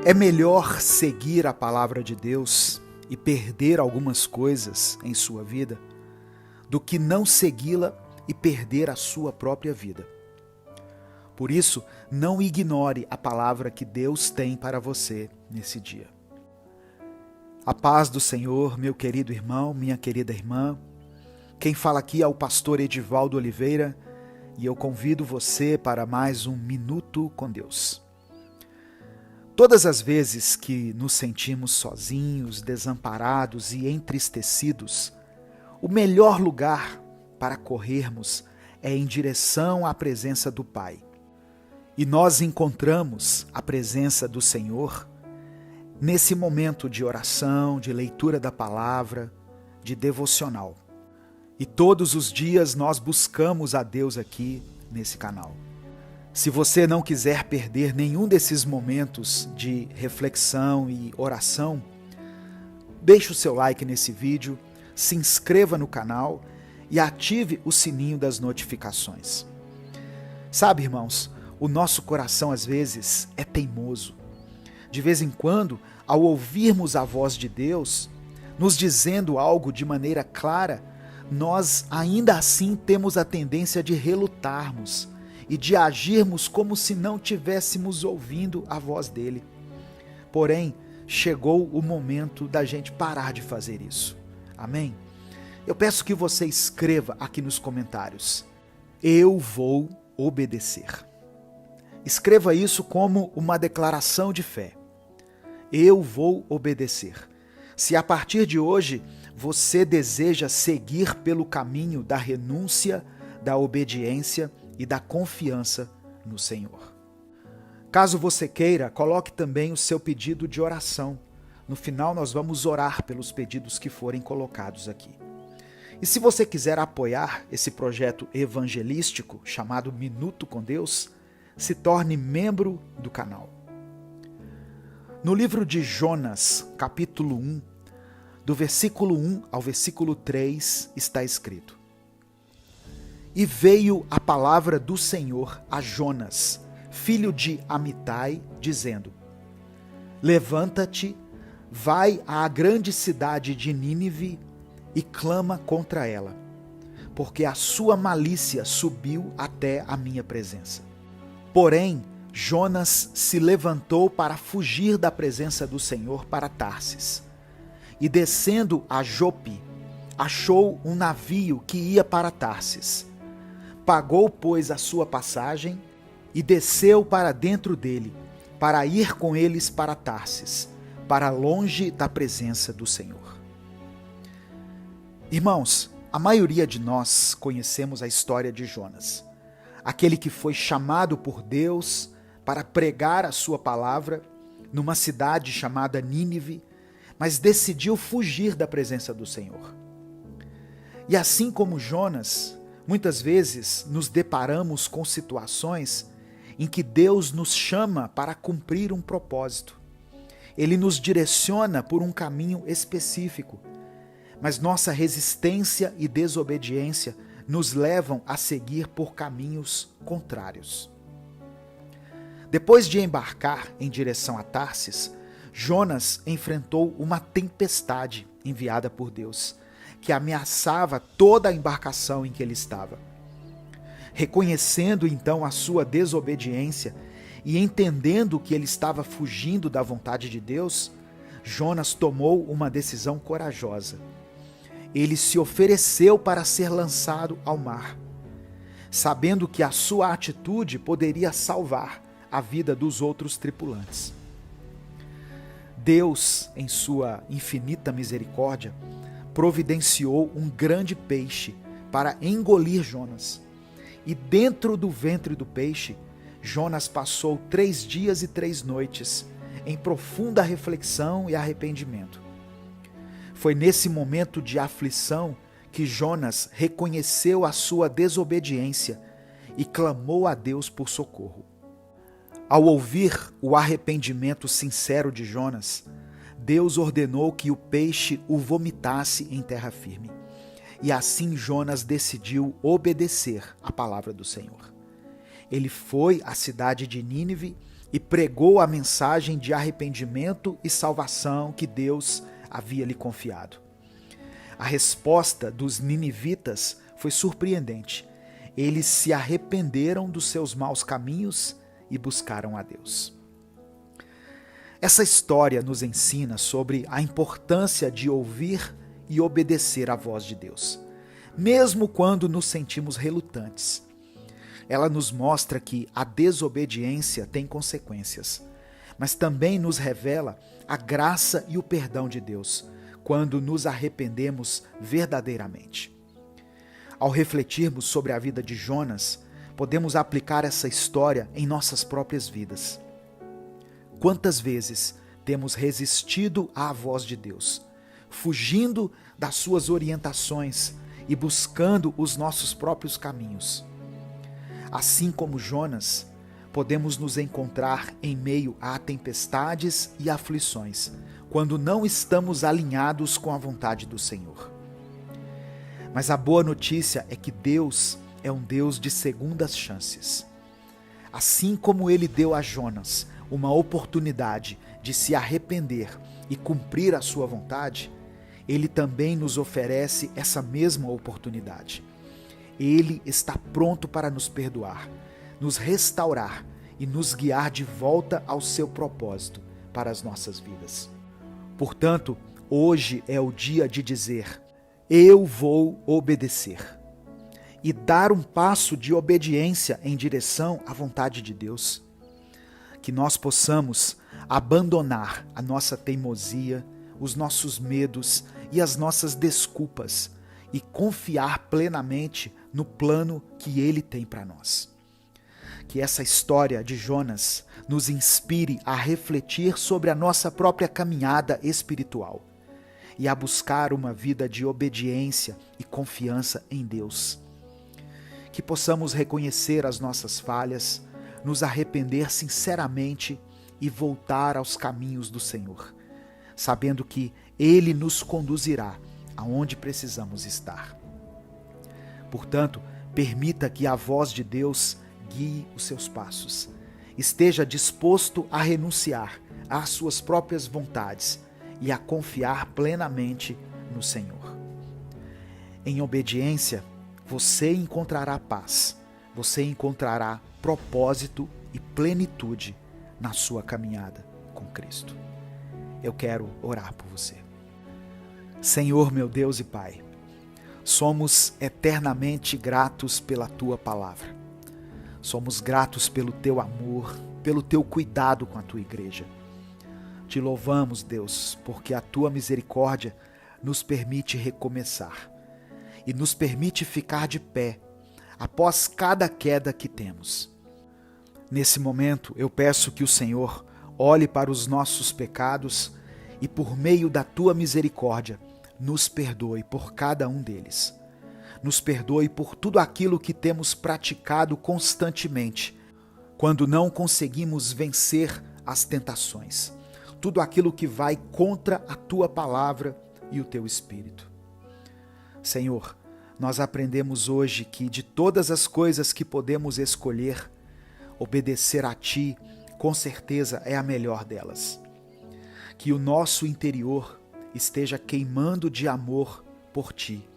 É melhor seguir a palavra de Deus e perder algumas coisas em sua vida do que não segui-la e perder a sua própria vida. Por isso, não ignore a palavra que Deus tem para você nesse dia. A paz do Senhor, meu querido irmão, minha querida irmã. Quem fala aqui é o pastor Edivaldo Oliveira e eu convido você para mais um Minuto com Deus. Todas as vezes que nos sentimos sozinhos, desamparados e entristecidos, o melhor lugar para corrermos é em direção à presença do Pai. E nós encontramos a presença do Senhor nesse momento de oração, de leitura da palavra, de devocional. E todos os dias nós buscamos a Deus aqui nesse canal. Se você não quiser perder nenhum desses momentos de reflexão e oração, deixe o seu like nesse vídeo, se inscreva no canal e ative o sininho das notificações. Sabe, irmãos, o nosso coração às vezes é teimoso. De vez em quando, ao ouvirmos a voz de Deus, nos dizendo algo de maneira clara, nós ainda assim temos a tendência de relutarmos e de agirmos como se não tivéssemos ouvindo a voz dele. Porém, chegou o momento da gente parar de fazer isso. Amém? Eu peço que você escreva aqui nos comentários: eu vou obedecer. Escreva isso como uma declaração de fé. Eu vou obedecer. Se a partir de hoje você deseja seguir pelo caminho da renúncia, da obediência e da confiança no Senhor. Caso você queira, coloque também o seu pedido de oração. No final nós vamos orar pelos pedidos que forem colocados aqui. E se você quiser apoiar esse projeto evangelístico chamado Minuto com Deus, se torne membro do canal. No livro de Jonas, capítulo 1, do versículo 1 ao versículo 3, está escrito: E veio a palavra do Senhor a Jonas, filho de Amitai, dizendo: Levanta-te, vai à grande cidade de Nínive e clama contra ela, porque a sua malícia subiu até a minha presença. Porém, Jonas se levantou para fugir da presença do Senhor para Tarsis. E descendo a Jope, achou um navio que ia para Tarsis. Pagou, pois, a sua passagem e desceu para dentro dele, para ir com eles para Tarsis, para longe da presença do Senhor. Irmãos, a maioria de nós conhecemos a história de Jonas, aquele que foi chamado por Deus para pregar a sua palavra numa cidade chamada Nínive, mas decidiu fugir da presença do Senhor. E assim como Jonas, muitas vezes nos deparamos com situações em que Deus nos chama para cumprir um propósito. Ele nos direciona por um caminho específico, mas nossa resistência e desobediência nos levam a seguir por caminhos contrários. Depois de embarcar em direção a Tarsis, Jonas enfrentou uma tempestade enviada por Deus, que ameaçava toda a embarcação em que ele estava. Reconhecendo então a sua desobediência e entendendo que ele estava fugindo da vontade de Deus, Jonas tomou uma decisão corajosa. Ele se ofereceu para ser lançado ao mar, sabendo que a sua atitude poderia salvar a vida dos outros tripulantes. Deus, em sua infinita misericórdia, providenciou um grande peixe para engolir Jonas. E dentro do ventre do peixe, Jonas passou 3 dias e 3 noites em profunda reflexão e arrependimento. Foi nesse momento de aflição que Jonas reconheceu a sua desobediência e clamou a Deus por socorro. Ao ouvir o arrependimento sincero de Jonas, Deus ordenou que o peixe o vomitasse em terra firme. E assim Jonas decidiu obedecer à palavra do Senhor. Ele foi à cidade de Nínive e pregou a mensagem de arrependimento e salvação que Deus havia lhe confiado. A resposta dos ninivitas foi surpreendente. Eles se arrependeram dos seus maus caminhos e buscaram a Deus. Essa história nos ensina sobre a importância de ouvir e obedecer à voz de Deus, mesmo quando nos sentimos relutantes. Ela nos mostra que a desobediência tem consequências, mas também nos revela a graça e o perdão de Deus quando nos arrependemos verdadeiramente. Ao refletirmos sobre a vida de Jonas, podemos aplicar essa história em nossas próprias vidas. Quantas vezes temos resistido à voz de Deus, fugindo das suas orientações e buscando os nossos próprios caminhos? Assim como Jonas, podemos nos encontrar em meio a tempestades e aflições, quando não estamos alinhados com a vontade do Senhor. Mas a boa notícia é que Deus é um Deus de segundas chances. Assim como Ele deu a Jonas uma oportunidade de se arrepender e cumprir a sua vontade, Ele também nos oferece essa mesma oportunidade. Ele está pronto para nos perdoar, nos restaurar e nos guiar de volta ao seu propósito para as nossas vidas. Portanto, hoje é o dia de dizer: eu vou obedecer, e dar um passo de obediência em direção à vontade de Deus. Que nós possamos abandonar a nossa teimosia, os nossos medos e as nossas desculpas e confiar plenamente no plano que Ele tem para nós. Que essa história de Jonas nos inspire a refletir sobre a nossa própria caminhada espiritual e a buscar uma vida de obediência e confiança em Deus. Que possamos reconhecer as nossas falhas, nos arrepender sinceramente e voltar aos caminhos do Senhor, sabendo que Ele nos conduzirá aonde precisamos estar. Portanto, permita que a voz de Deus guie os seus passos. Esteja disposto a renunciar às suas próprias vontades e a confiar plenamente no Senhor. Em obediência, você encontrará paz, você encontrará propósito e plenitude na sua caminhada com Cristo. Eu quero orar por você. Senhor, meu Deus e Pai, somos eternamente gratos pela Tua palavra. Somos gratos pelo Teu amor, pelo Teu cuidado com a Tua igreja. Te louvamos, Deus, porque a Tua misericórdia nos permite recomeçar e nos permite ficar de pé após cada queda que temos. Nesse momento, eu peço que o Senhor olhe para os nossos pecados e, por meio da Tua misericórdia, nos perdoe por cada um deles. Nos perdoe por tudo aquilo que temos praticado constantemente, quando não conseguimos vencer as tentações. Tudo aquilo que vai contra a Tua palavra e o Teu Espírito. Senhor, nós aprendemos hoje que de todas as coisas que podemos escolher, obedecer a Ti, com certeza, é a melhor delas. Que o nosso interior esteja queimando de amor por Ti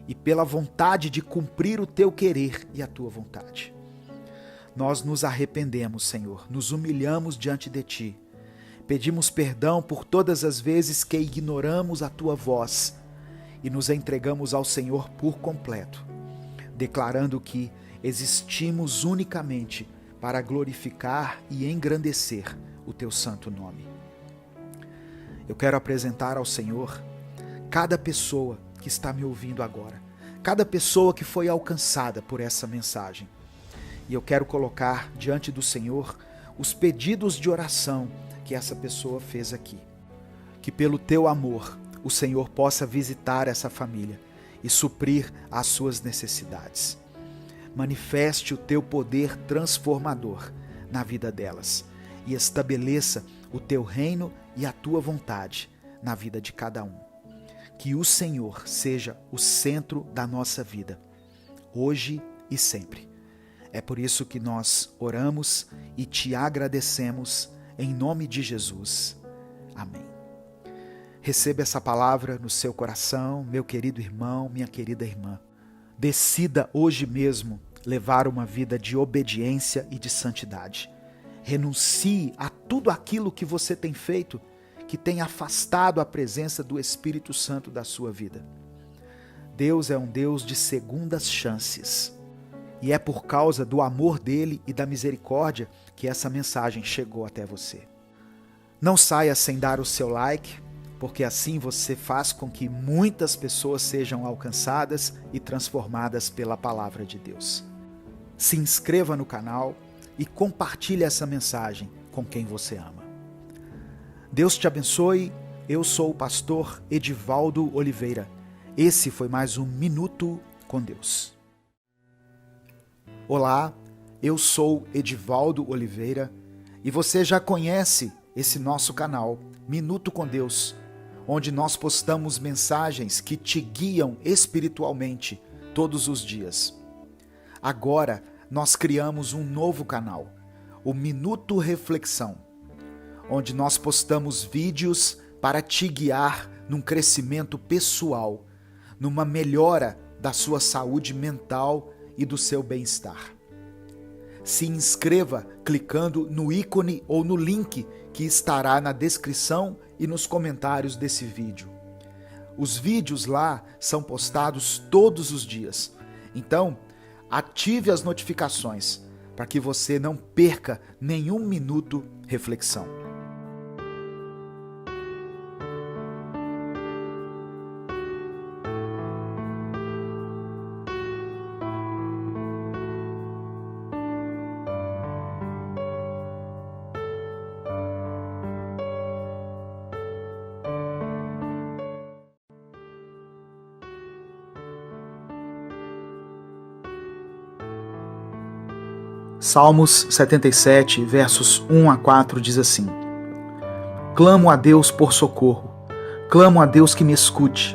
e pela vontade de cumprir o Teu querer e a Tua vontade. Nós nos arrependemos, Senhor, nos humilhamos diante de Ti, pedimos perdão por todas as vezes que ignoramos a Tua voz e nos entregamos ao Senhor por completo, declarando que existimos unicamente para glorificar e engrandecer o Teu santo nome. Eu quero apresentar ao Senhor cada pessoa que está me ouvindo agora, cada pessoa que foi alcançada por essa mensagem. E eu quero colocar diante do Senhor os pedidos de oração que essa pessoa fez aqui. Que pelo Teu amor o Senhor possa visitar essa família e suprir as suas necessidades. Manifeste o Teu poder transformador na vida delas e estabeleça o Teu reino e a Tua vontade na vida de cada um. Que o Senhor seja o centro da nossa vida, hoje e sempre. É por isso que nós oramos e te agradecemos em nome de Jesus. Amém. Receba essa palavra no seu coração, meu querido irmão, minha querida irmã. Decida hoje mesmo levar uma vida de obediência e de santidade. Renuncie a tudo aquilo que você tem feito que tem afastado a presença do Espírito Santo da sua vida. Deus é um Deus de segundas chances. E é por causa do amor dele e da misericórdia que essa mensagem chegou até você. Não saia sem dar o seu like, porque assim você faz com que muitas pessoas sejam alcançadas e transformadas pela palavra de Deus. Se inscreva no canal e compartilhe essa mensagem com quem você ama. Deus te abençoe. Eu sou o pastor Edivaldo Oliveira. Esse foi mais um Minuto com Deus. Olá, eu sou Edivaldo Oliveira e você já conhece esse nosso canal, Minuto com Deus, onde nós postamos mensagens que te guiam espiritualmente todos os dias. Agora, nós criamos um novo canal, o Minuto Reflexão, onde nós postamos vídeos para te guiar num crescimento pessoal, numa melhora da sua saúde mental e do seu bem-estar. Se inscreva clicando no ícone ou no link que estará na descrição e nos comentários desse vídeo. Os vídeos lá são postados todos os dias, então ative as notificações para que você não perca nenhum minuto reflexão. Salmos 77, versos 1 a 4 diz assim: Clamo a Deus por socorro, clamo a Deus que me escute.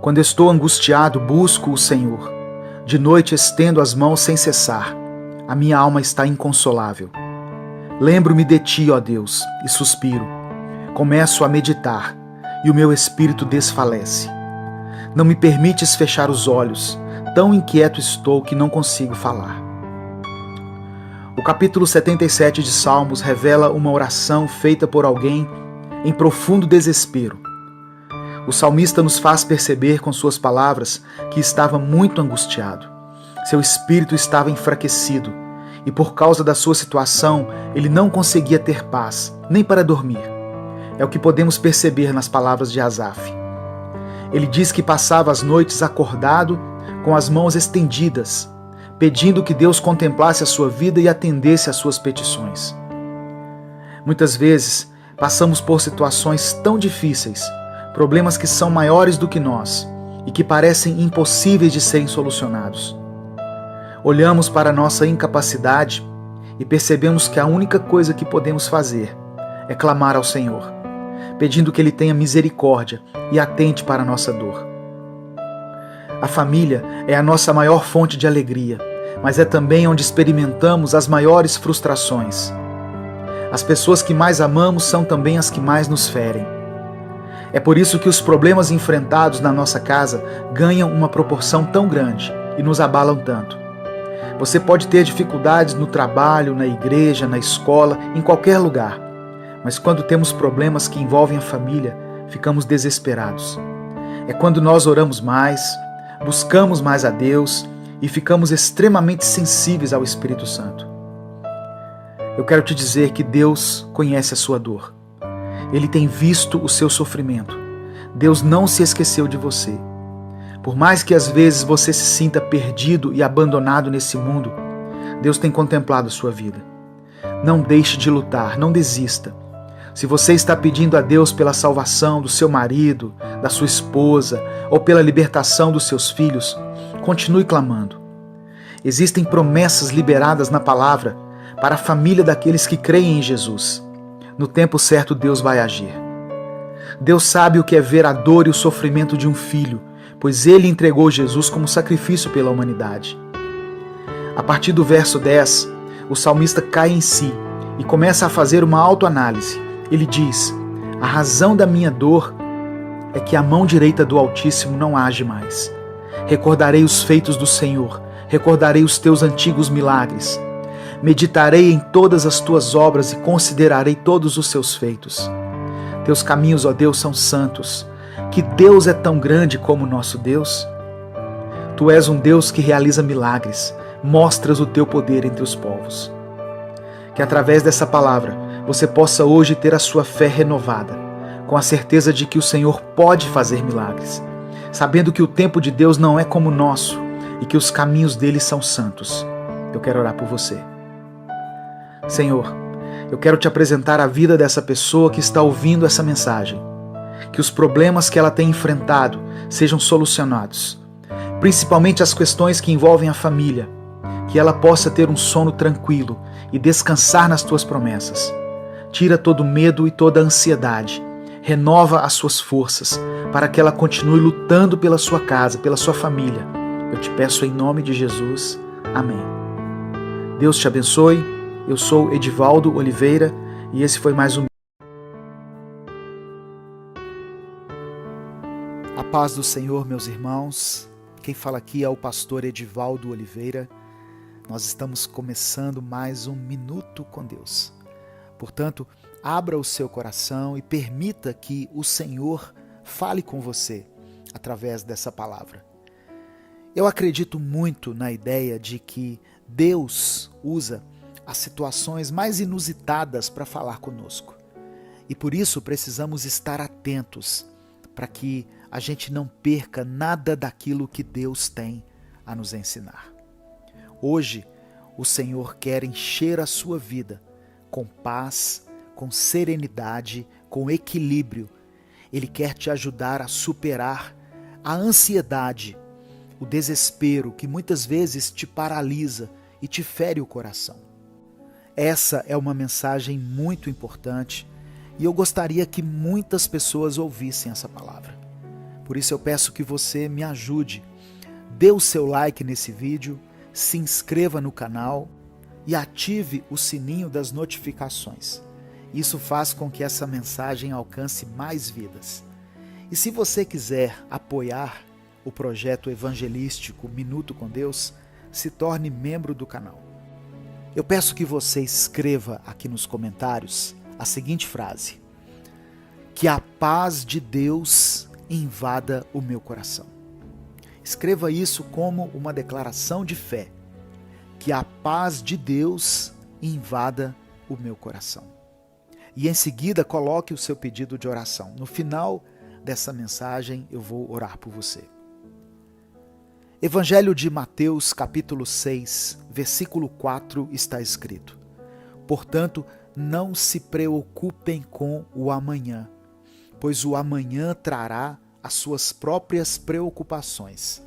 Quando estou angustiado, busco o Senhor. De noite estendo as mãos sem cessar, a minha alma está inconsolável. Lembro-me de ti, ó Deus, e suspiro. Começo a meditar, e o meu espírito desfalece. Não me permites fechar os olhos, tão inquieto estou que não consigo falar. O capítulo 77 de Salmos revela uma oração feita por alguém em profundo desespero. O salmista nos faz perceber com suas palavras que estava muito angustiado. Seu espírito estava enfraquecido e por causa da sua situação ele não conseguia ter paz, nem para dormir. É o que podemos perceber nas palavras de Asaf. Ele diz que passava as noites acordado com as mãos estendidas, pedindo que Deus contemplasse a sua vida e atendesse às suas petições. Muitas vezes, passamos por situações tão difíceis, problemas que são maiores do que nós e que parecem impossíveis de serem solucionados. Olhamos para a nossa incapacidade e percebemos que a única coisa que podemos fazer é clamar ao Senhor, pedindo que Ele tenha misericórdia e atente para a nossa dor. A família é a nossa maior fonte de alegria, mas é também onde experimentamos as maiores frustrações. As pessoas que mais amamos são também as que mais nos ferem. É por isso que os problemas enfrentados na nossa casa ganham uma proporção tão grande e nos abalam tanto. Você pode ter dificuldades no trabalho, na igreja, na escola, em qualquer lugar, mas quando temos problemas que envolvem a família, ficamos desesperados. É quando nós oramos mais, buscamos mais a Deus e ficamos extremamente sensíveis ao Espírito Santo. Eu quero te dizer que Deus conhece a sua dor. Ele tem visto o seu sofrimento. Deus não se esqueceu de você. Por mais que às vezes você se sinta perdido e abandonado nesse mundo, Deus tem contemplado a sua vida. Não deixe de lutar, não desista. Se você está pedindo a Deus pela salvação do seu marido, da sua esposa ou pela libertação dos seus filhos, continue clamando. Existem promessas liberadas na palavra para a família daqueles que creem em Jesus. No tempo certo, Deus vai agir. Deus sabe o que é ver a dor e o sofrimento de um filho, pois Ele entregou Jesus como sacrifício pela humanidade. A partir do verso 10, o salmista cai em si e começa a fazer uma autoanálise. Ele diz: a razão da minha dor é que a mão direita do Altíssimo não age mais. Recordarei os feitos do Senhor, recordarei os teus antigos milagres. Meditarei em todas as tuas obras e considerarei todos os seus feitos. Teus caminhos, ó Deus, são santos. Que Deus é tão grande como o nosso Deus? Tu és um Deus que realiza milagres, mostras o teu poder entre os povos. Que através dessa palavra você possa hoje ter a sua fé renovada, com a certeza de que o Senhor pode fazer milagres, sabendo que o tempo de Deus não é como o nosso e que os caminhos dele são santos. Eu quero orar por você. Senhor, eu quero te apresentar a vida dessa pessoa que está ouvindo essa mensagem. Que os problemas que ela tem enfrentado sejam solucionados, principalmente as questões que envolvem a família, que ela possa ter um sono tranquilo e descansar nas tuas promessas. Tira todo o medo e toda a ansiedade, renova as suas forças para que ela continue lutando pela sua casa, pela sua família. Eu te peço em nome de Jesus. Amém. Deus te abençoe. Eu sou Edivaldo Oliveira e esse foi mais um. A paz do Senhor, meus irmãos. Quem fala aqui é o pastor Edivaldo Oliveira. Nós estamos começando mais um Minuto com Deus. Portanto, abra o seu coração e permita que o Senhor fale com você através dessa palavra. Eu acredito muito na ideia de que Deus usa as situações mais inusitadas para falar conosco. E por isso precisamos estar atentos para que a gente não perca nada daquilo que Deus tem a nos ensinar. Hoje, o Senhor quer encher a sua vida com paz, com serenidade, com equilíbrio. Ele quer te ajudar a superar a ansiedade, o desespero que muitas vezes te paralisa e te fere o coração. Essa é uma mensagem muito importante e eu gostaria que muitas pessoas ouvissem essa palavra. Por isso eu peço que você me ajude. Dê o seu like nesse vídeo, se inscreva no canal e ative o sininho das notificações. Isso faz com que essa mensagem alcance mais vidas. E se você quiser apoiar o projeto evangelístico Minuto com Deus, se torne membro do canal. Eu peço que você escreva aqui nos comentários a seguinte frase: que a paz de Deus invada o meu coração. Escreva isso como uma declaração de fé. Que a paz de Deus invada o meu coração. E em seguida coloque o seu pedido de oração. No final dessa mensagem eu vou orar por você. Evangelho de Mateus, capítulo 6, versículo 4, está escrito: portanto, não se preocupem com o amanhã, pois o amanhã trará as suas próprias preocupações.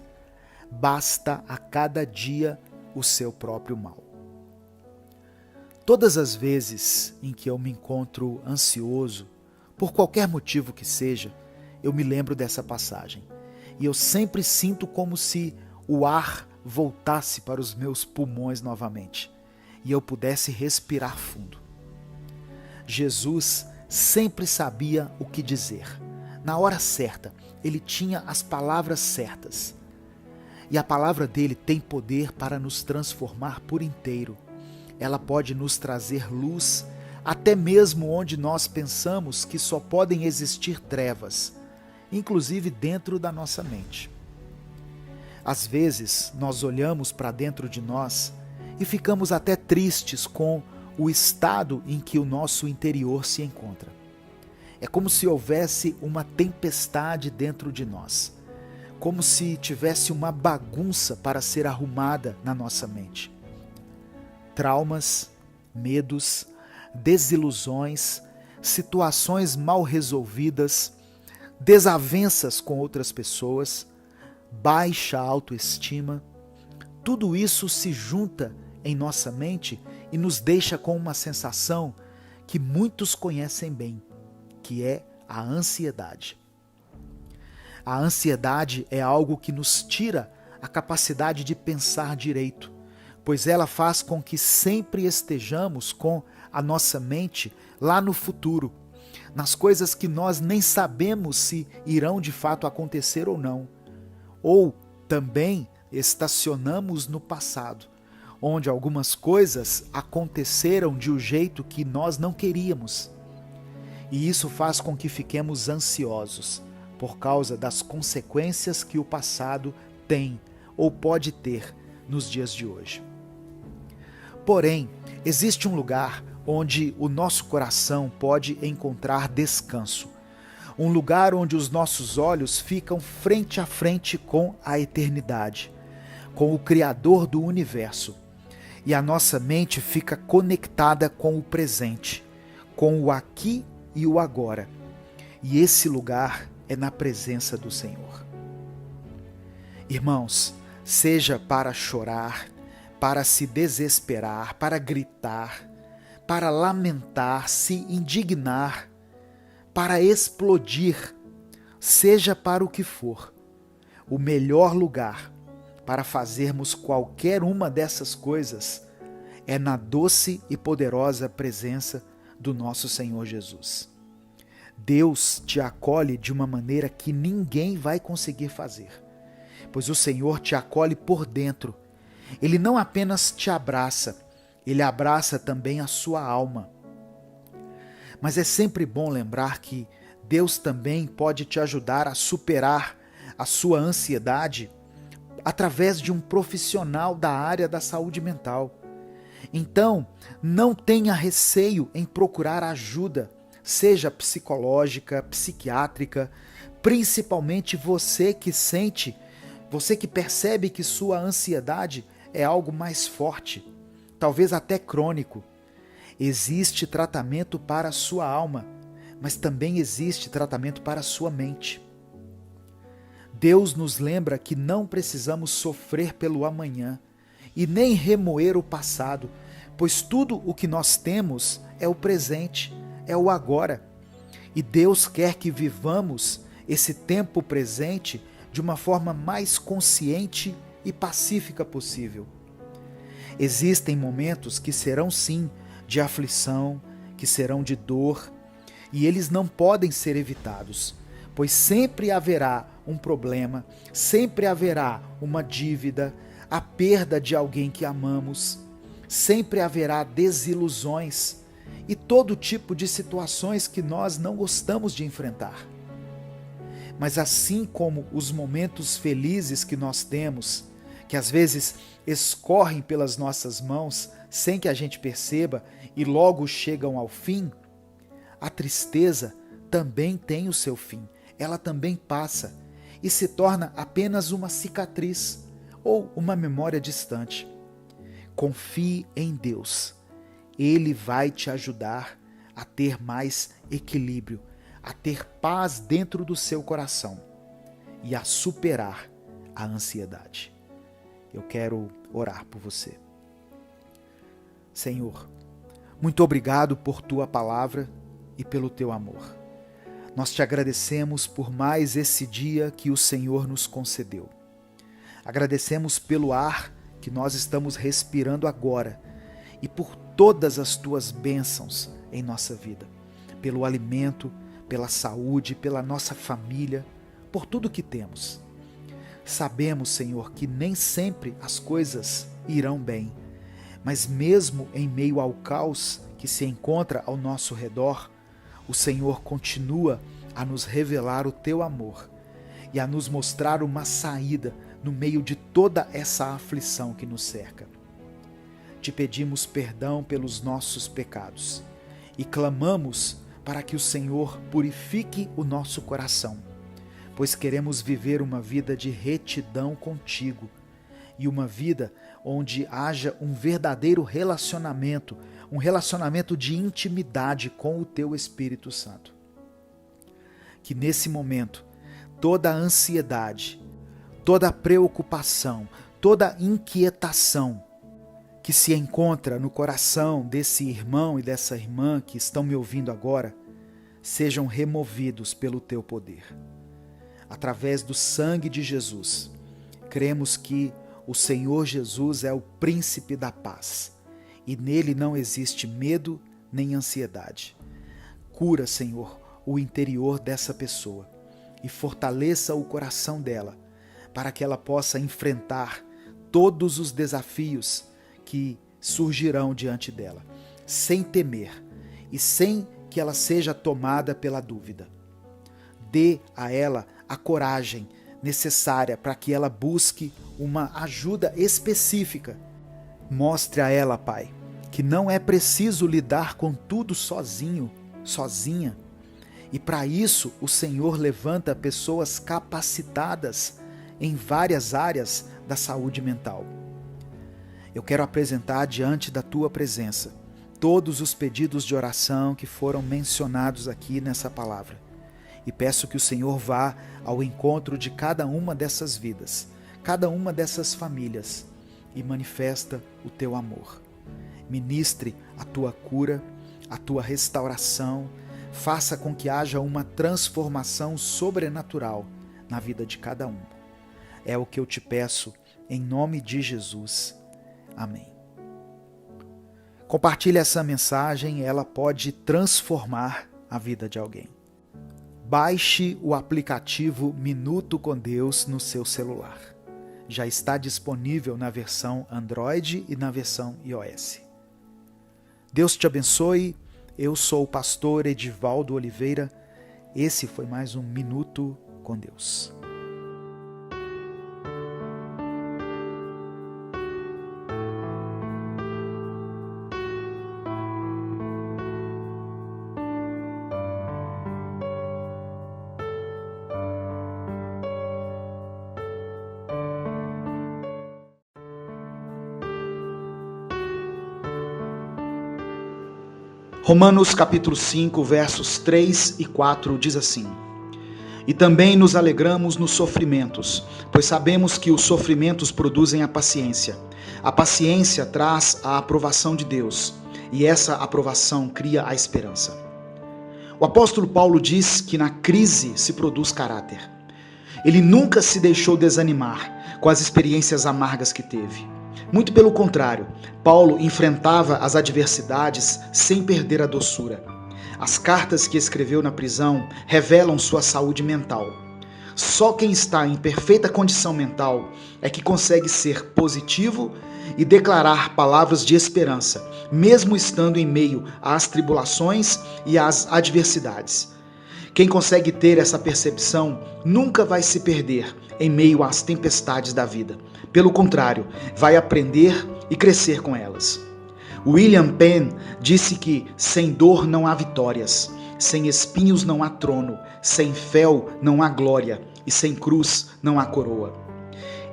Basta a cada dia o seu próprio mal. Todas as vezes em que eu me encontro ansioso, por qualquer motivo que seja, eu me lembro dessa passagem. E eu sempre sinto como se o ar voltasse para os meus pulmões novamente e eu pudesse respirar fundo. Jesus sempre sabia o que dizer. Na hora certa, ele tinha as palavras certas. E a palavra dele tem poder para nos transformar por inteiro. Ela pode nos trazer luz, até mesmo onde nós pensamos que só podem existir trevas, inclusive dentro da nossa mente. Às vezes, nós olhamos para dentro de nós e ficamos até tristes com o estado em que o nosso interior se encontra. É como se houvesse uma tempestade dentro de nós, como se tivesse uma bagunça para ser arrumada na nossa mente. Traumas, medos, desilusões, situações mal resolvidas, desavenças com outras pessoas, baixa autoestima, tudo isso se junta em nossa mente e nos deixa com uma sensação que muitos conhecem bem, que é a ansiedade. A ansiedade é algo que nos tira a capacidade de pensar direito, pois ela faz com que sempre estejamos com a nossa mente lá no futuro, nas coisas que nós nem sabemos se irão de fato acontecer ou não. Ou também estacionamos no passado, onde algumas coisas aconteceram de um jeito que nós não queríamos. E isso faz com que fiquemos ansiosos por causa das consequências que o passado tem ou pode ter nos dias de hoje. Porém, existe um lugar onde o nosso coração pode encontrar descanso. Um lugar onde os nossos olhos ficam frente a frente com a eternidade, com o Criador do universo. E a nossa mente fica conectada com o presente, com o aqui e o agora. E esse lugar é na presença do Senhor. Irmãos, seja para chorar, para se desesperar, para gritar, para lamentar, se indignar, para explodir, seja para o que for, o melhor lugar para fazermos qualquer uma dessas coisas é na doce e poderosa presença do nosso Senhor Jesus. Deus te acolhe de uma maneira que ninguém vai conseguir fazer, pois o Senhor te acolhe por dentro. Ele não apenas te abraça, Ele abraça também a sua alma. Mas é sempre bom lembrar que Deus também pode te ajudar a superar a sua ansiedade através de um profissional da área da saúde mental. Então, não tenha receio em procurar ajuda, seja psicológica, psiquiátrica, principalmente você que percebe que sua ansiedade é algo mais forte, talvez até crônico. Existe tratamento para a sua alma, mas também existe tratamento para a sua mente. Deus nos lembra que não precisamos sofrer pelo amanhã e nem remoer o passado, pois tudo o que nós temos é o presente, é o agora. E Deus quer que vivamos esse tempo presente de uma forma mais consciente e pacífica possível. Existem momentos que serão sim de aflição, que serão de dor, e eles não podem ser evitados, pois sempre haverá um problema, sempre haverá uma dívida, a perda de alguém que amamos, sempre haverá desilusões e todo tipo de situações que nós não gostamos de enfrentar. Mas assim como os momentos felizes que nós temos, que às vezes escorrem pelas nossas mãos sem que a gente perceba e logo chegam ao fim, a tristeza também tem o seu fim, ela também passa e se torna apenas uma cicatriz ou uma memória distante. Confie em Deus, Ele vai te ajudar a ter mais equilíbrio, a ter paz dentro do seu coração e a superar a ansiedade. Eu quero orar por você. Senhor, muito obrigado por Tua palavra e pelo Teu amor. Nós te agradecemos por mais esse dia que o Senhor nos concedeu. Agradecemos pelo ar que nós estamos respirando agora e por todas as Tuas bênçãos em nossa vida, pelo alimento, pela saúde, pela nossa família, por tudo que temos. Sabemos, Senhor, que nem sempre as coisas irão bem, mas mesmo em meio ao caos que se encontra ao nosso redor, o Senhor continua a nos revelar o Teu amor e a nos mostrar uma saída no meio de toda essa aflição que nos cerca. Te pedimos perdão pelos nossos pecados e clamamos para que o Senhor purifique o nosso coração, pois queremos viver uma vida de retidão contigo e uma vida onde haja um verdadeiro relacionamento, um relacionamento de intimidade com o Teu Espírito Santo. Que nesse momento, toda a ansiedade, toda a preocupação, toda a inquietação que se encontra no coração desse irmão e dessa irmã que estão me ouvindo agora, sejam removidos pelo Teu poder. Através do sangue de Jesus, cremos que O Senhor Jesus é o príncipe da paz, e nele não existe medo nem ansiedade. Cura, Senhor, o interior dessa pessoa e fortaleça o coração dela, para que ela possa enfrentar todos os desafios que surgirão diante dela, sem temer e sem que ela seja tomada pela dúvida. Dê a ela a coragem necessária para que ela busque uma ajuda específica. Mostre a ela, Pai, que não é preciso lidar com tudo sozinho, sozinha. E para isso o Senhor levanta pessoas capacitadas em várias áreas da saúde mental. Eu quero apresentar diante da Tua presença todos os pedidos de oração que foram mencionados aqui nessa palavra. E peço que o Senhor vá ao encontro de cada uma dessas vidas, cada uma dessas famílias, e manifesta o Teu amor. Ministre a Tua cura, a Tua restauração, faça com que haja uma transformação sobrenatural na vida de cada um. É o que eu te peço, em nome de Jesus. Amém. Compartilhe essa mensagem, ela pode transformar a vida de alguém. Baixe o aplicativo Minuto com Deus no seu celular. Já está disponível na versão Android e na versão iOS. Deus te abençoe. Eu sou o pastor Edivaldo Oliveira. Esse foi mais um Minuto com Deus. Romanos capítulo 5, versos 3 e 4 diz assim: E também nos alegramos nos sofrimentos, pois sabemos que os sofrimentos produzem a paciência. A paciência traz a aprovação de Deus, e essa aprovação cria a esperança. O apóstolo Paulo diz que na crise se produz caráter. Ele nunca se deixou desanimar com as experiências amargas que teve. Muito pelo contrário, Paulo enfrentava as adversidades sem perder a doçura. As cartas que escreveu na prisão revelam sua saúde mental. Só quem está em perfeita condição mental é que consegue ser positivo e declarar palavras de esperança, mesmo estando em meio às tribulações e às adversidades. Quem consegue ter essa percepção nunca vai se perder em meio às tempestades da vida. Pelo contrário, vai aprender e crescer com elas. William Penn disse que sem dor não há vitórias, sem espinhos não há trono, sem fel não há glória e sem cruz não há coroa.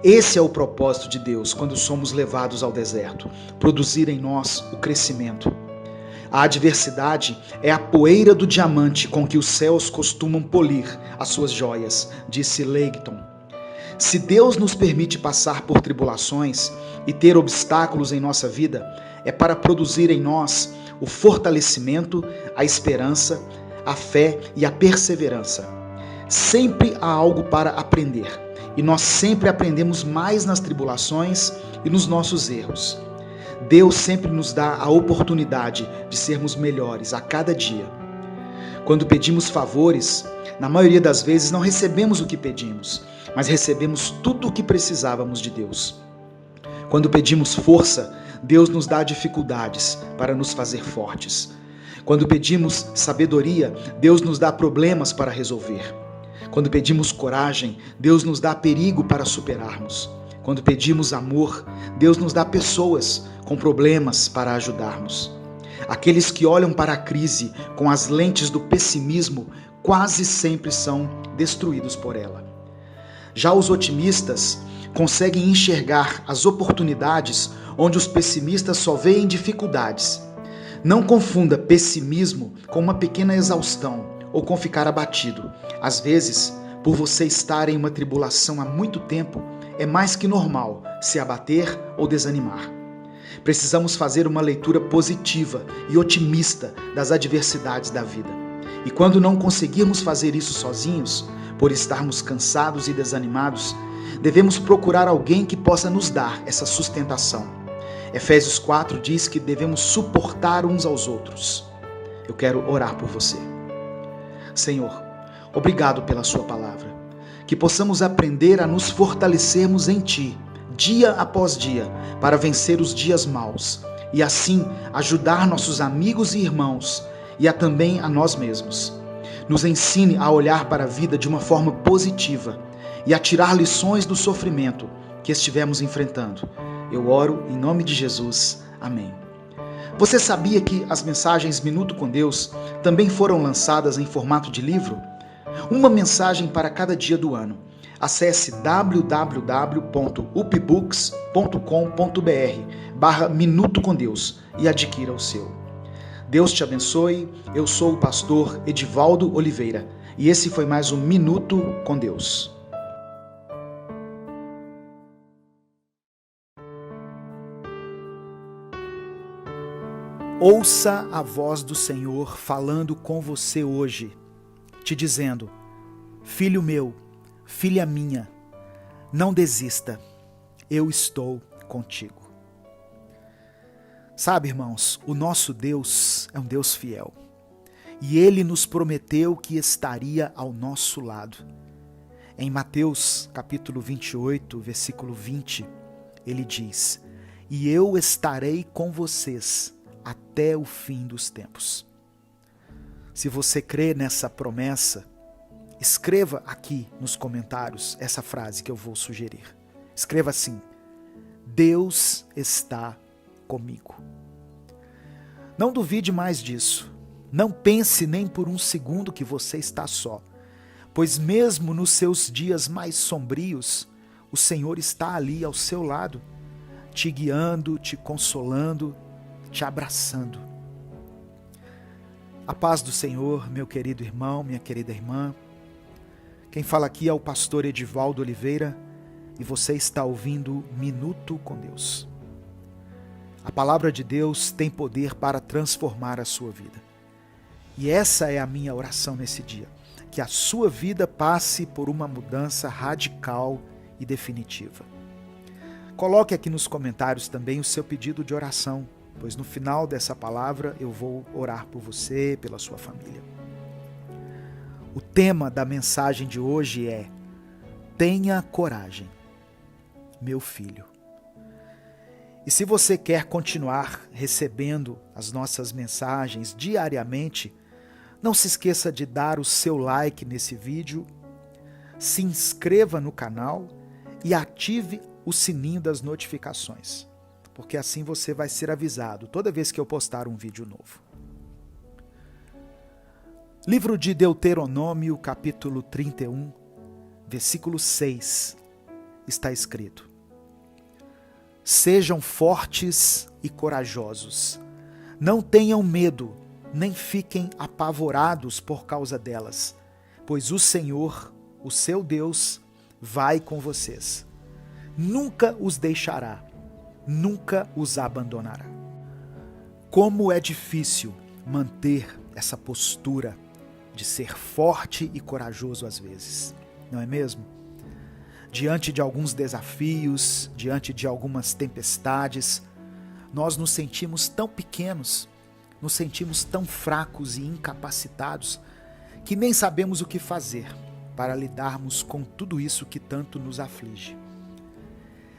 Esse é o propósito de Deus quando somos levados ao deserto, produzir em nós o crescimento. A adversidade é a poeira do diamante com que os céus costumam polir as suas joias, disse Leighton. Se Deus nos permite passar por tribulações e ter obstáculos em nossa vida, é para produzir em nós o fortalecimento, a esperança, a fé e a perseverança. Sempre há algo para aprender, e nós sempre aprendemos mais nas tribulações e nos nossos erros. Deus sempre nos dá a oportunidade de sermos melhores a cada dia. Quando pedimos favores, na maioria das vezes não recebemos o que pedimos, mas recebemos tudo o que precisávamos de Deus. Quando pedimos força, Deus nos dá dificuldades para nos fazer fortes. Quando pedimos sabedoria, Deus nos dá problemas para resolver. Quando pedimos coragem, Deus nos dá perigo para superarmos. Quando pedimos amor, Deus nos dá pessoas com problemas para ajudarmos. Aqueles que olham para a crise com as lentes do pessimismo quase sempre são destruídos por ela. Já os otimistas conseguem enxergar as oportunidades onde os pessimistas só veem dificuldades. Não confunda pessimismo com uma pequena exaustão ou com ficar abatido. Às vezes, por você estar em uma tribulação há muito tempo, é mais que normal se abater ou desanimar. Precisamos fazer uma leitura positiva e otimista das adversidades da vida. E quando não conseguirmos fazer isso sozinhos, por estarmos cansados e desanimados, devemos procurar alguém que possa nos dar essa sustentação. Efésios 4 diz que devemos suportar uns aos outros. Eu quero orar por você. Senhor, obrigado pela sua palavra. Que possamos aprender a nos fortalecermos em Ti, dia após dia, para vencer os dias maus e assim ajudar nossos amigos e irmãos e também a nós mesmos. Nos ensine a olhar para a vida de uma forma positiva e a tirar lições do sofrimento que estivemos enfrentando. Eu oro em nome de Jesus. Amém. Você sabia que as mensagens Minuto com Deus também foram lançadas em formato de livro? Uma mensagem para cada dia do ano. Acesse www.upbooks.com.br/Minuto com Deus e adquira o seu. Deus te abençoe. Eu sou o pastor Edivaldo Oliveira e esse foi mais um Minuto com Deus. Ouça a voz do Senhor falando com você hoje, te dizendo: filho meu, filha minha, não desista, eu estou contigo. Sabe, irmãos, o nosso Deus é um Deus fiel e Ele nos prometeu que estaria ao nosso lado. Em Mateus capítulo 28, versículo 20, Ele diz: e eu estarei com vocês até o fim dos tempos. Se você crê nessa promessa, escreva aqui nos comentários essa frase que eu vou sugerir. Escreva assim: Deus está comigo. Não duvide mais disso. Não pense nem por um segundo que você está só, pois mesmo nos seus dias mais sombrios, o Senhor está ali ao seu lado, te guiando, te consolando, te abraçando. A paz do Senhor, meu querido irmão, minha querida irmã. Quem fala aqui é o pastor Edivaldo Oliveira e você está ouvindo Minuto com Deus. A palavra de Deus tem poder para transformar a sua vida. E essa é a minha oração nesse dia, que a sua vida passe por uma mudança radical e definitiva. Coloque aqui nos comentários também o seu pedido de oração, pois no final dessa palavra eu vou orar por você, pela sua família. O tema da mensagem de hoje é: tenha coragem, meu filho. E se você quer continuar recebendo as nossas mensagens diariamente, não se esqueça de dar o seu like nesse vídeo, se inscreva no canal e ative o sininho das notificações, porque assim você vai ser avisado toda vez que eu postar um vídeo novo. Livro de Deuteronômio, capítulo 31, versículo 6, está escrito: sejam fortes e corajosos, não tenham medo, nem fiquem apavorados por causa delas, pois o Senhor, o seu Deus, vai com vocês. Nunca os deixará, nunca os abandonará. Como é difícil manter essa postura de ser forte e corajoso às vezes, não é mesmo? Diante de alguns desafios, diante de algumas tempestades, nós nos sentimos tão pequenos, nos sentimos tão fracos e incapacitados, que nem sabemos o que fazer para lidarmos com tudo isso que tanto nos aflige.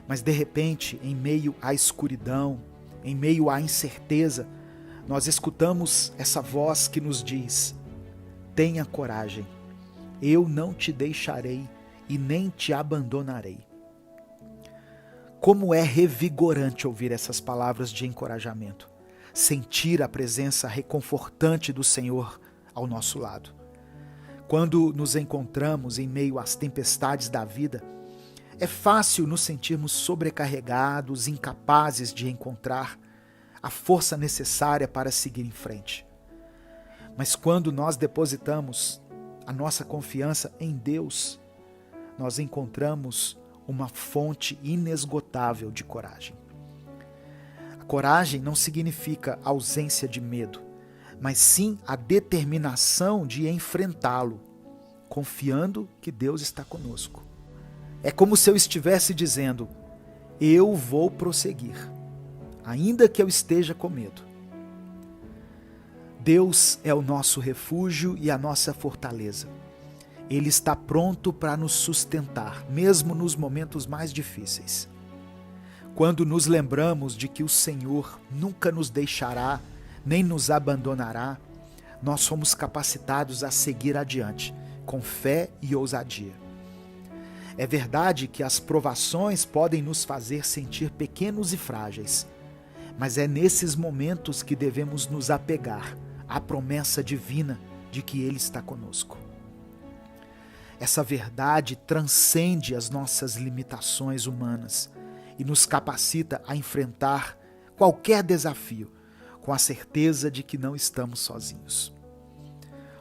Mas de repente, em meio à escuridão, em meio à incerteza, nós escutamos essa voz que nos diz: tenha coragem, eu não te deixarei e nem te abandonarei. Como é revigorante ouvir essas palavras de encorajamento, sentir a presença reconfortante do Senhor ao nosso lado. Quando nos encontramos em meio às tempestades da vida, é fácil nos sentirmos sobrecarregados, incapazes de encontrar a força necessária para seguir em frente. Mas quando nós depositamos a nossa confiança em Deus, nós encontramos uma fonte inesgotável de coragem. A coragem não significa ausência de medo, mas sim a determinação de enfrentá-lo, confiando que Deus está conosco. É como se eu estivesse dizendo: eu vou prosseguir, ainda que eu esteja com medo. Deus é o nosso refúgio e a nossa fortaleza. Ele está pronto para nos sustentar, mesmo nos momentos mais difíceis. Quando nos lembramos de que o Senhor nunca nos deixará, nem nos abandonará, nós somos capacitados a seguir adiante, com fé e ousadia. É verdade que as provações podem nos fazer sentir pequenos e frágeis, mas é nesses momentos que devemos nos apegar à promessa divina de que Ele está conosco. Essa verdade transcende as nossas limitações humanas e nos capacita a enfrentar qualquer desafio com a certeza de que não estamos sozinhos.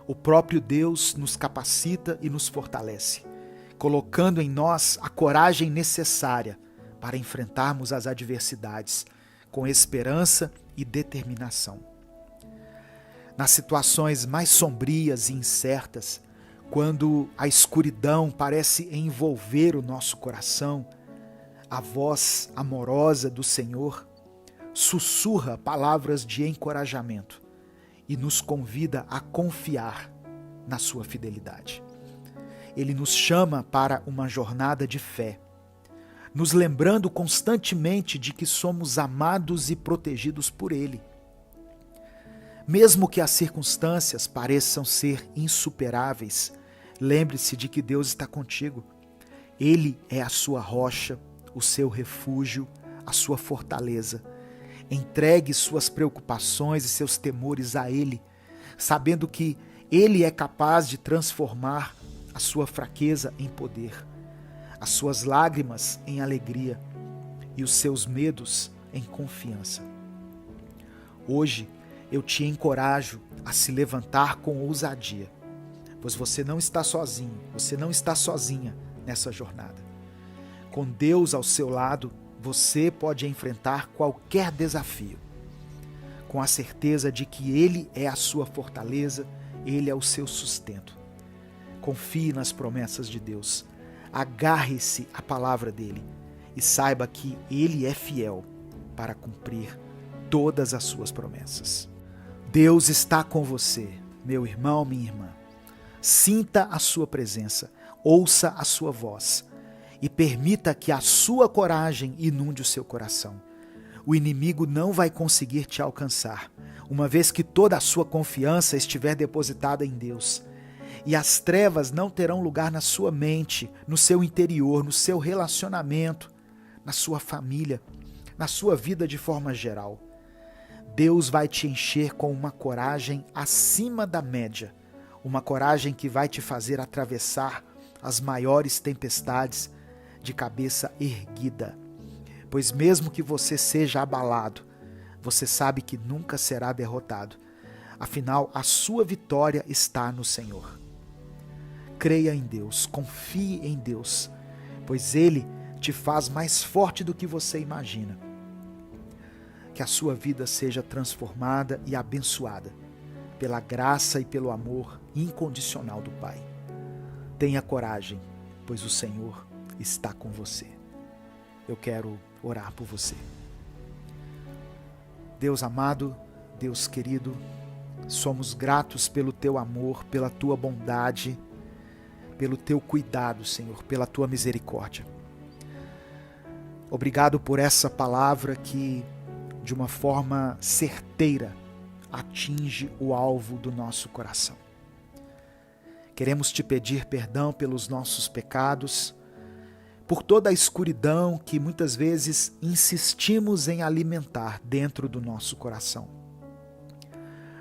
O próprio Deus nos capacita e nos fortalece, colocando em nós a coragem necessária para enfrentarmos as adversidades com esperança e determinação. Nas situações mais sombrias e incertas, quando a escuridão parece envolver o nosso coração, a voz amorosa do Senhor sussurra palavras de encorajamento e nos convida a confiar na sua fidelidade. Ele nos chama para uma jornada de fé, nos lembrando constantemente de que somos amados e protegidos por Ele. Mesmo que as circunstâncias pareçam ser insuperáveis, lembre-se de que Deus está contigo. Ele é a sua rocha, o seu refúgio, a sua fortaleza. Entregue suas preocupações e seus temores a Ele, sabendo que Ele é capaz de transformar a sua fraqueza em poder, as suas lágrimas em alegria e os seus medos em confiança. Hoje eu te encorajo a se levantar com ousadia, pois você não está sozinho, você não está sozinha nessa jornada. Com Deus ao seu lado, você pode enfrentar qualquer desafio, com a certeza de que Ele é a sua fortaleza, Ele é o seu sustento. Confie nas promessas de Deus, agarre-se à palavra dEle e saiba que Ele é fiel para cumprir todas as suas promessas. Deus está com você, meu irmão, minha irmã. Sinta a sua presença, ouça a sua voz e permita que a sua coragem inunde o seu coração. O inimigo não vai conseguir te alcançar, uma vez que toda a sua confiança estiver depositada em Deus. E as trevas não terão lugar na sua mente, no seu interior, no seu relacionamento, na sua família, na sua vida de forma geral. Deus vai te encher com uma coragem acima da média, uma coragem que vai te fazer atravessar as maiores tempestades de cabeça erguida. Pois mesmo que você seja abalado, você sabe que nunca será derrotado. Afinal, a sua vitória está no Senhor. Creia em Deus, confie em Deus, pois Ele te faz mais forte do que você imagina. Que a sua vida seja transformada e abençoada pela graça e pelo amor incondicional do Pai. Tenha coragem, pois o Senhor está com você. Eu quero orar por você. Deus amado, Deus querido, somos gratos pelo Teu amor, pela Tua bondade, pelo Teu cuidado, Senhor, pela Tua misericórdia. Obrigado por essa palavra que, de uma forma certeira, atinge o alvo do nosso coração. Queremos Te pedir perdão pelos nossos pecados, por toda a escuridão que muitas vezes insistimos em alimentar dentro do nosso coração.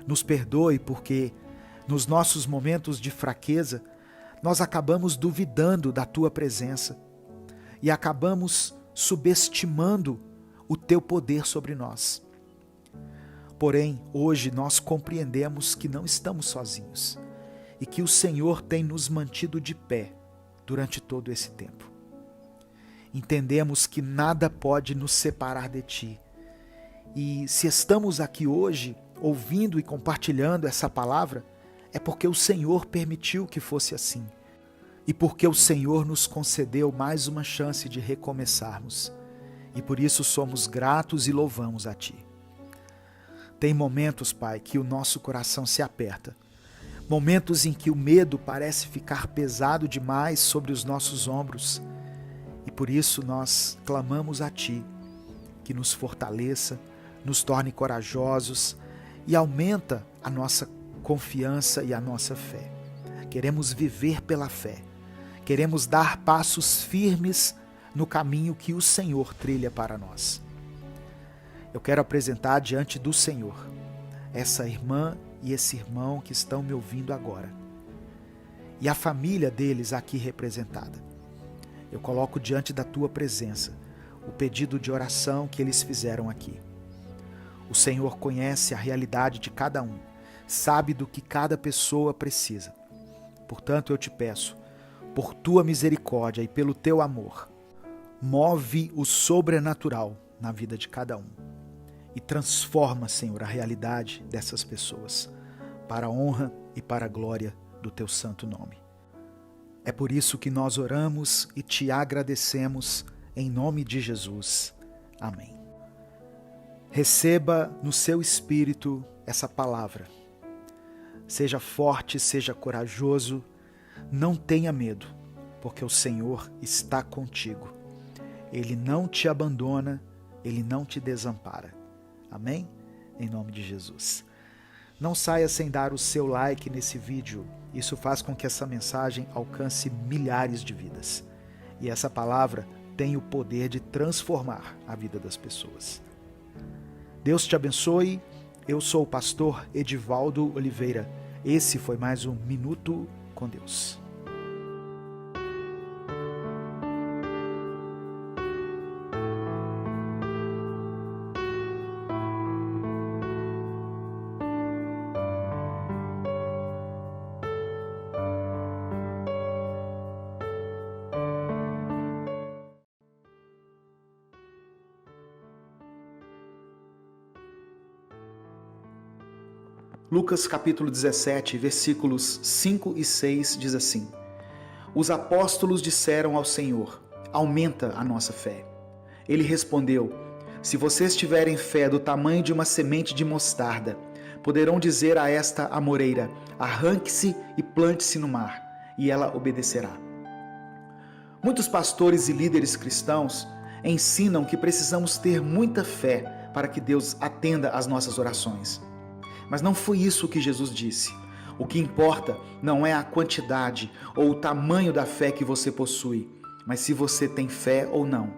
Nos perdoe porque, nos nossos momentos de fraqueza, nós acabamos duvidando da Tua presença e acabamos subestimando o Teu poder sobre nós. Porém, hoje nós compreendemos que não estamos sozinhos e que o Senhor tem nos mantido de pé durante todo esse tempo. Entendemos que nada pode nos separar de Ti. E se estamos aqui hoje, ouvindo e compartilhando essa palavra, é porque o Senhor permitiu que fosse assim. e porque o Senhor nos concedeu mais uma chance de recomeçarmos. E por isso somos gratos e louvamos a Ti. Tem momentos, Pai, que o nosso coração se aperta. Momentos em que o medo parece ficar pesado demais sobre os nossos ombros. E por isso nós clamamos a Ti, que nos fortaleça, nos torne corajosos e aumenta a nossa confiança e a nossa fé. Queremos viver pela fé. Queremos dar passos firmes no caminho que o Senhor trilha para nós. Eu quero apresentar diante do Senhor essa irmã e esse irmão que estão me ouvindo agora, e a família deles aqui representada. Eu coloco diante da Tua presença o pedido de oração que eles fizeram aqui. O Senhor conhece a realidade de cada um, sabe do que cada pessoa precisa. Portanto, eu te peço, por Tua misericórdia e pelo Teu amor, move o sobrenatural na vida de cada um e transforma, Senhor, a realidade dessas pessoas para a honra e para a glória do Teu santo nome. É por isso que nós oramos e Te agradecemos em nome de Jesus. Amém. Receba no seu espírito essa palavra. Seja forte, seja corajoso, não tenha medo, porque o Senhor está contigo. Ele não te abandona, Ele não te desampara. Amém? Em nome de Jesus. Não saia sem dar o seu like nesse vídeo. Isso faz com que essa mensagem alcance milhares de vidas. E essa palavra tem o poder de transformar a vida das pessoas. Deus te abençoe. Eu sou o pastor Edivaldo Oliveira. Esse foi mais um Minuto com Deus. Lucas capítulo 17, versículos 5 e 6 diz assim: Os apóstolos disseram ao Senhor: Aumenta a nossa fé. Ele respondeu: Se vocês tiverem fé do tamanho de uma semente de mostarda, poderão dizer a esta amoreira: Arranque-se e plante-se no mar, e ela obedecerá. Muitos pastores e líderes cristãos ensinam que precisamos ter muita fé para que Deus atenda às nossas orações. Mas não foi isso que Jesus disse. O que importa não é a quantidade ou o tamanho da fé que você possui, mas se você tem fé ou não.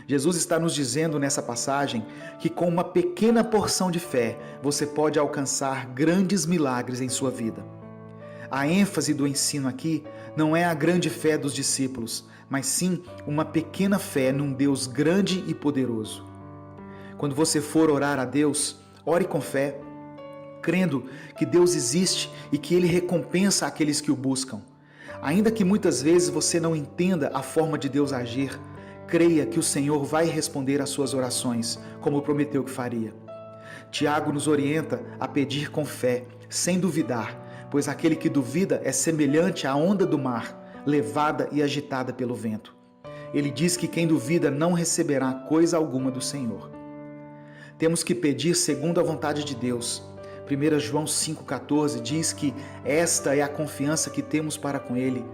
Jesus está nos dizendo nessa passagem que com uma pequena porção de fé você pode alcançar grandes milagres em sua vida. A ênfase do ensino aqui não é a grande fé dos discípulos, mas sim uma pequena fé num Deus grande e poderoso. Quando você for orar a Deus, ore com fé, crendo que Deus existe e que Ele recompensa aqueles que o buscam. Ainda que muitas vezes você não entenda a forma de Deus agir, creia que o Senhor vai responder às suas orações, como prometeu que faria. Tiago nos orienta a pedir com fé, sem duvidar, pois aquele que duvida é semelhante à onda do mar, levada e agitada pelo vento. Ele diz que quem duvida não receberá coisa alguma do Senhor. Temos que pedir segundo a vontade de Deus. 1 João 5,14 diz que esta é a confiança que temos para com Ele,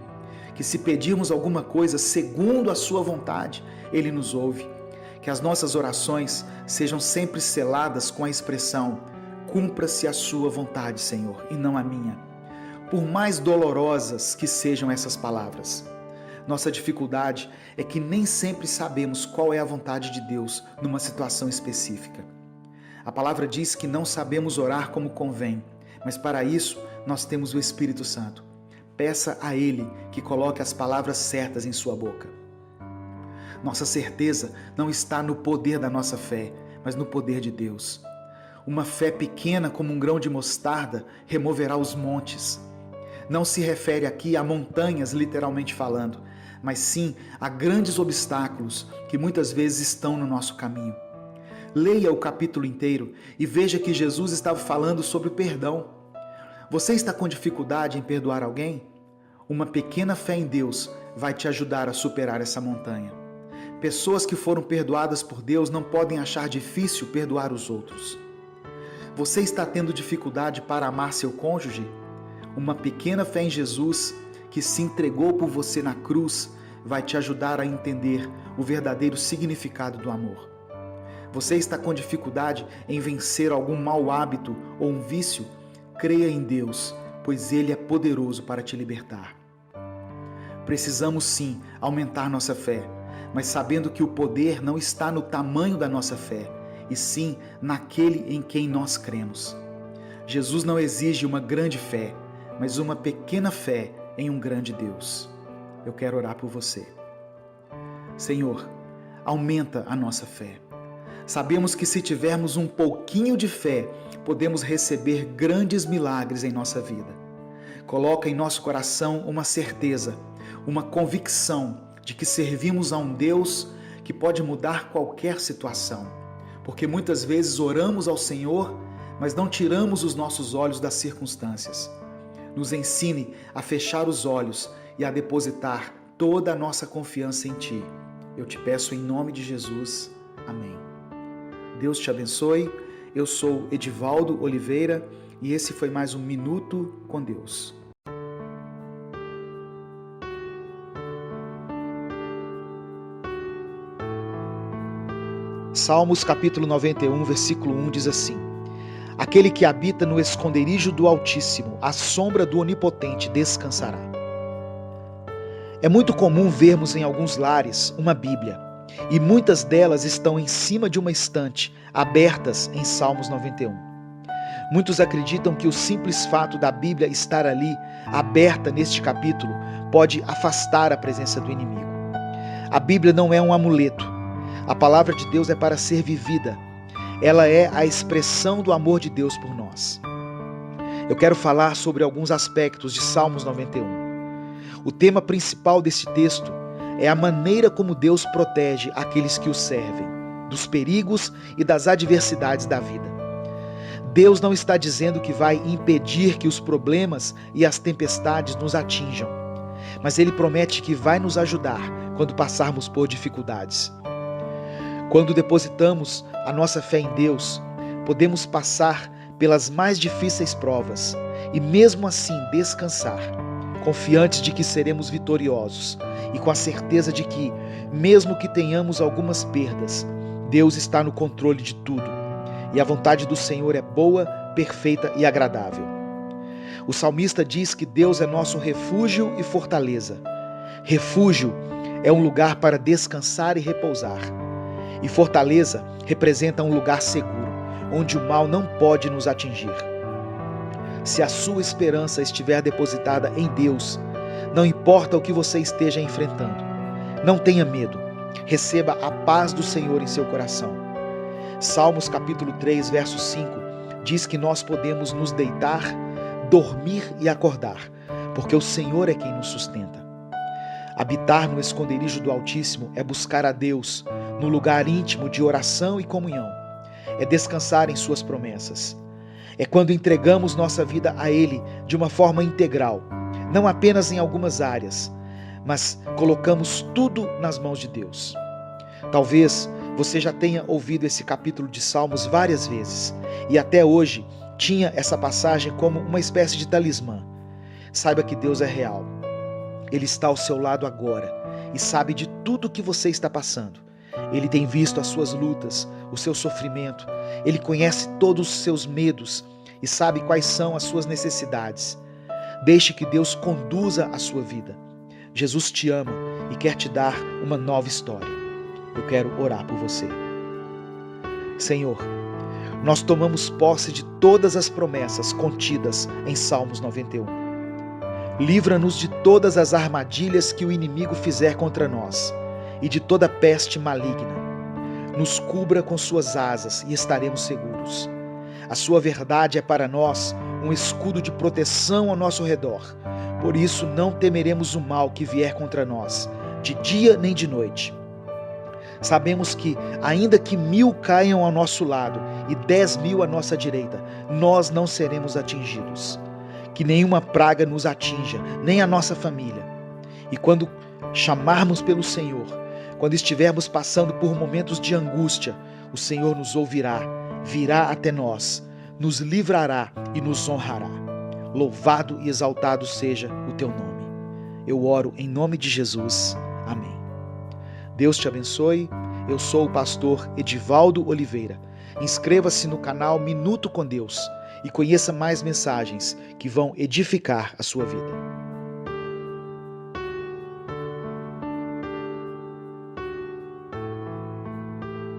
que se pedirmos alguma coisa segundo a sua vontade, Ele nos ouve. Que as nossas orações sejam sempre seladas com a expressão: cumpra-se a sua vontade, Senhor, e não a minha. Por mais dolorosas que sejam essas palavras. Nossa dificuldade é que nem sempre sabemos qual é a vontade de Deus numa situação específica. A palavra diz que não sabemos orar como convém, mas para isso nós temos o Espírito Santo. Peça a Ele que coloque as palavras certas em sua boca. Nossa certeza não está no poder da nossa fé, mas no poder de Deus. Uma fé pequena como um grão de mostarda removerá os montes. Não se refere aqui a montanhas, literalmente falando, mas sim a grandes obstáculos que muitas vezes estão no nosso caminho. Leia o capítulo inteiro e veja que Jesus estava falando sobre o perdão. Você está com dificuldade em perdoar alguém? Uma pequena fé em Deus vai te ajudar a superar essa montanha. Pessoas que foram perdoadas por Deus não podem achar difícil perdoar os outros. Você está tendo dificuldade para amar seu cônjuge? Uma pequena fé em Jesus, que se entregou por você na cruz, vai te ajudar a entender o verdadeiro significado do amor. Você está com dificuldade em vencer algum mau hábito ou um vício? Creia em Deus, pois Ele é poderoso para te libertar. Precisamos sim aumentar nossa fé, mas sabendo que o poder não está no tamanho da nossa fé, e sim naquele em quem nós cremos. Jesus não exige uma grande fé, mas uma pequena fé em um grande Deus. Eu quero orar por você. Senhor, aumenta a nossa fé. Sabemos que se tivermos um pouquinho de fé, podemos receber grandes milagres em nossa vida. Coloca em nosso coração uma certeza, uma convicção de que servimos a um Deus que pode mudar qualquer situação. Porque muitas vezes oramos ao Senhor, mas não tiramos os nossos olhos das circunstâncias. Nos ensine a fechar os olhos e a depositar toda a nossa confiança em Ti. Eu te peço em nome de Jesus. Amém. Deus te abençoe. Eu sou Edivaldo Oliveira e esse foi mais um Minuto com Deus. Salmos capítulo 91, versículo 1 diz assim: Aquele que habita no esconderijo do Altíssimo, à sombra do Onipotente descansará. É muito comum vermos em alguns lares uma Bíblia, e muitas delas estão em cima de uma estante, abertas em Salmos 91. Muitos acreditam que o simples fato da Bíblia estar ali, aberta neste capítulo, pode afastar a presença do inimigo. A Bíblia não é um amuleto. A palavra de Deus é para ser vivida. Ela é a expressão do amor de Deus por nós. Eu quero falar sobre alguns aspectos de Salmos 91. O tema principal desse texto é a maneira como Deus protege aqueles que o servem, dos perigos e das adversidades da vida. Deus não está dizendo que vai impedir que os problemas e as tempestades nos atinjam, mas Ele promete que vai nos ajudar quando passarmos por dificuldades. Quando depositamos a nossa fé em Deus, podemos passar pelas mais difíceis provas e mesmo assim descansar, confiantes de que seremos vitoriosos e com a certeza de que, mesmo que tenhamos algumas perdas, Deus está no controle de tudo e a vontade do Senhor é boa, perfeita e agradável. O salmista diz que Deus é nosso refúgio e fortaleza. Refúgio é um lugar para descansar e repousar. E fortaleza representa um lugar seguro, onde o mal não pode nos atingir. Se a sua esperança estiver depositada em Deus, não importa o que você esteja enfrentando, não tenha medo, receba a paz do Senhor em seu coração. Salmos capítulo 3, verso 5, diz que nós podemos nos deitar, dormir e acordar, porque o Senhor é quem nos sustenta. Habitar no esconderijo do Altíssimo é buscar a Deus, no lugar íntimo de oração e comunhão. É descansar em suas promessas. É quando entregamos nossa vida a Ele de uma forma integral, não apenas em algumas áreas, mas colocamos tudo nas mãos de Deus. Talvez você já tenha ouvido esse capítulo de Salmos várias vezes e até hoje tinha essa passagem como uma espécie de talismã. Saiba que Deus é real. Ele está ao seu lado agora e sabe de tudo o que você está passando. Ele tem visto as suas lutas, o seu sofrimento. Ele conhece todos os seus medos e sabe quais são as suas necessidades. Deixe que Deus conduza a sua vida. Jesus te ama e quer te dar uma nova história. Eu quero orar por você. Senhor, nós tomamos posse de todas as promessas contidas em Salmos 91. Livra-nos de todas as armadilhas que o inimigo fizer contra nós e de toda peste maligna. Nos cubra com suas asas e estaremos seguros. A sua verdade é para nós um escudo de proteção ao nosso redor. Por isso não temeremos o mal que vier contra nós, de dia nem de noite. Sabemos que, ainda que 1000 caiam ao nosso lado e 10.000 à nossa direita, nós não seremos atingidos. que nenhuma praga nos atinja, nem a nossa família. E quando chamarmos pelo Senhor, quando estivermos passando por momentos de angústia, o Senhor nos ouvirá, virá até nós, nos livrará e nos honrará. Louvado e exaltado seja o teu nome. Eu oro em nome de Jesus. Amém. Deus te abençoe. Eu sou o pastor Edivaldo Oliveira. Inscreva-se no canal Minuto com Deus e conheça mais mensagens que vão edificar a sua vida.